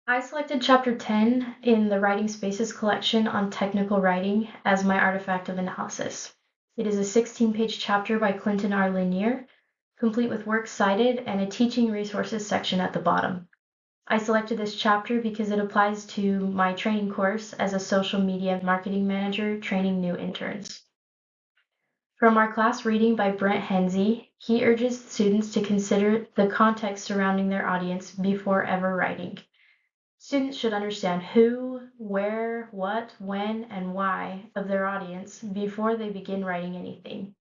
I selected Chapter 10 in the Writing Spaces collection on technical writing as my artifact of analysis. It is a 16-page chapter by Clinton R. Lanier, complete with works cited and a teaching resources section at the bottom. I selected this chapter because it applies to my training course as a social media marketing manager training new interns. From our class reading by Brent Hensey, he urges students to consider the context surrounding their audience before ever writing. Students should understand who, where, what, when, and why of their audience before they begin writing anything.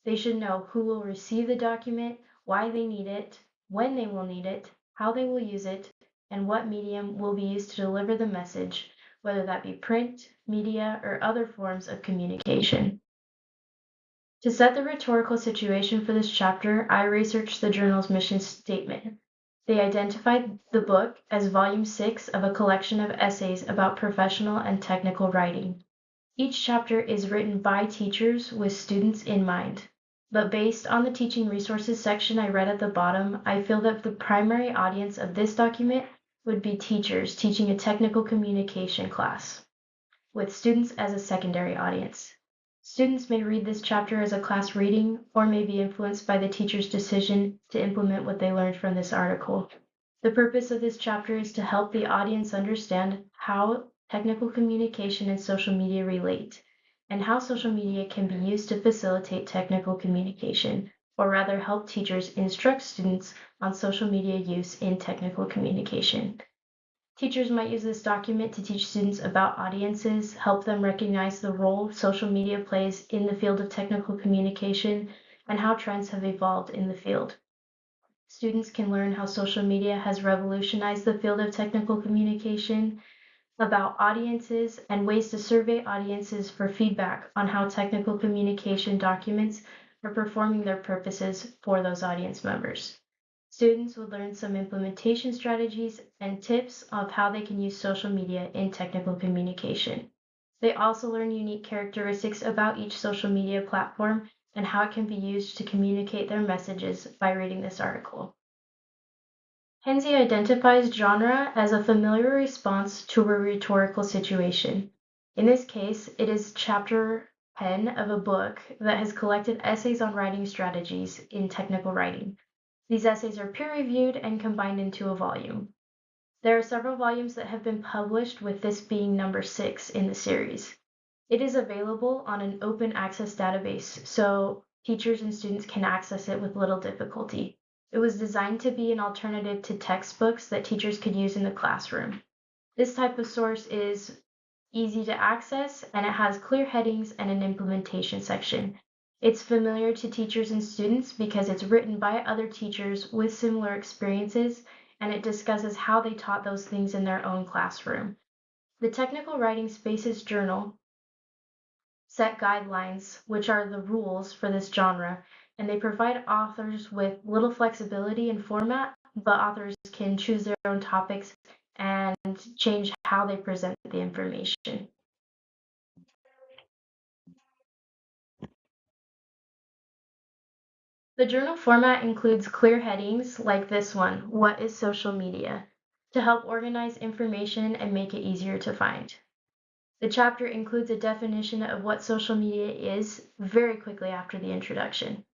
They should know who will receive the document, why they need it, when they will need it, how they will use it, and what medium will be used to deliver the message, whether that be print, media, or other forms of communication. To set the rhetorical situation for this chapter, I researched the journal's mission statement. They identified the book as Volume 6 of a collection of essays about professional and technical writing. Each chapter is written by teachers with students in mind. But based on the teaching resources section I read at the bottom, I feel that the primary audience of this document would be teachers teaching a technical communication class, with students as a secondary audience. Students may read this chapter as a class reading or may be influenced by the teacher's decision to implement what they learned from this article. The purpose of this chapter is to help the audience understand how technical communication and social media relate, and how social media can be used to facilitate technical communication, or rather help teachers instruct students on social media use in technical communication. Teachers might use this document to teach students about audiences, help them recognize the role social media plays in the field of technical communication, and how trends have evolved in the field. Students can learn how social media has revolutionized the field of technical communication, about audiences, and ways to survey audiences for feedback on how technical communication documents are performing their purposes for those audience members. Students would learn some implementation strategies and tips of how they can use social media in technical communication. They also learn unique characteristics about each social media platform and how it can be used to communicate their messages by reading this article. Hensey identifies genre as a familiar response to a rhetorical situation. In this case, it is chapter 10 of a book that has collected essays on writing strategies in technical writing. These essays are peer-reviewed and combined into a volume. There are several volumes that have been published, with this being number 6 in the series. It is available on an open access database, so teachers and students can access it with little difficulty. It was designed to be an alternative to textbooks that teachers could use in the classroom. This type of source is easy to access, and it has clear headings and an implementation section. It's familiar to teachers and students because it's written by other teachers with similar experiences, and it discusses how they taught those things in their own classroom. The Technical Writing Spaces Journal set guidelines, which are the rules for this genre, and they provide authors with little flexibility in format, but authors can choose their own topics and change how they present the information. The journal format includes clear headings like this one, "What is social media?" to help organize information and make it easier to find. The chapter includes a definition of what social media is very quickly after the introduction.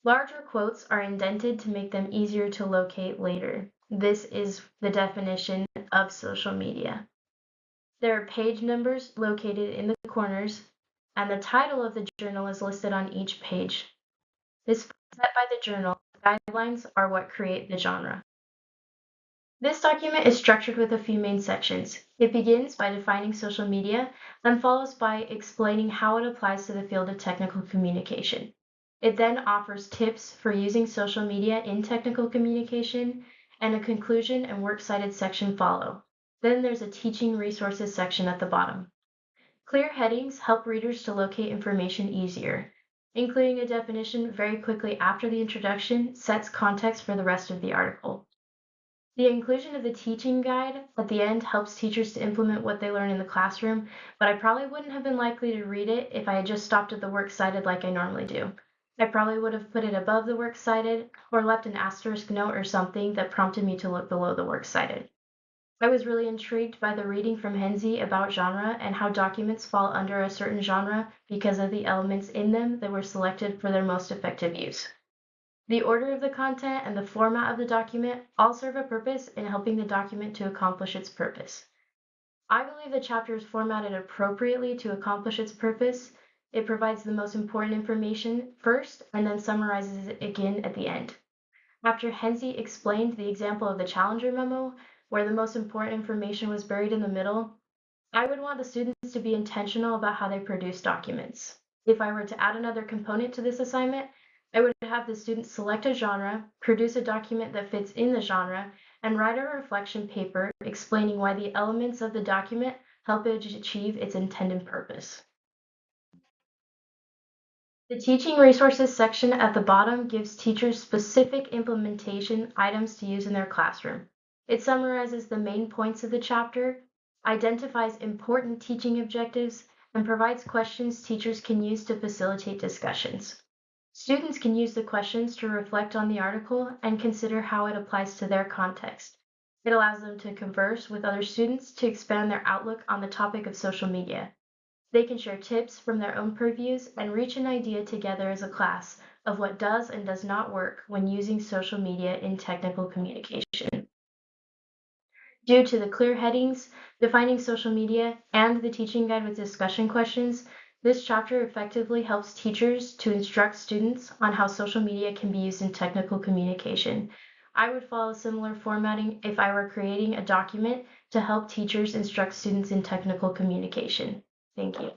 Larger quotes are indented to make them easier to locate later. This is the definition of social media. There are page numbers located in the corners, and the title of the journal is listed on each page. This is set by the journal. Guidelines are what create the genre. This document is structured with a few main sections. It begins by defining social media and follows by explaining how it applies to the field of technical communication. It then offers tips for using social media in technical communication, and a conclusion and works cited section follow. Then there's a teaching resources section at the bottom. Clear headings help readers to locate information easier. Including a definition very quickly after the introduction sets context for the rest of the article. The inclusion of the teaching guide at the end helps teachers to implement what they learn in the classroom, but I probably wouldn't have been likely to read it if I had just stopped at the works cited like I normally do. I probably would have put it above the works cited or left an asterisk note or something that prompted me to look below the works cited. I was really intrigued by the reading from Henze about genre and how documents fall under a certain genre because of the elements in them that were selected for their most effective use. The order of the content and the format of the document all serve a purpose in helping the document to accomplish its purpose. I believe the chapter is formatted appropriately to accomplish its purpose. It provides the most important information first and then summarizes it again at the end. After Henze explained the example of the Challenger memo, where the most important information was buried in the middle, I would want the students to be intentional about how they produce documents. If I were to add another component to this assignment, I would have the students select a genre, produce a document that fits in the genre, and write a reflection paper explaining why the elements of the document help it achieve its intended purpose. The teaching resources section at the bottom gives teachers specific implementation items to use in their classroom. It summarizes the main points of the chapter, identifies important teaching objectives, and provides questions teachers can use to facilitate discussions. Students can use the questions to reflect on the article and consider how it applies to their context. It allows them to converse with other students to expand their outlook on the topic of social media. They can share tips from their own purviews and reach an idea together as a class of what does and does not work when using social media in technical communication. Due to the clear headings, defining social media, and the teaching guide with discussion questions, this chapter effectively helps teachers to instruct students on how social media can be used in technical communication. I would follow similar formatting if I were creating a document to help teachers instruct students in technical communication. Thank you.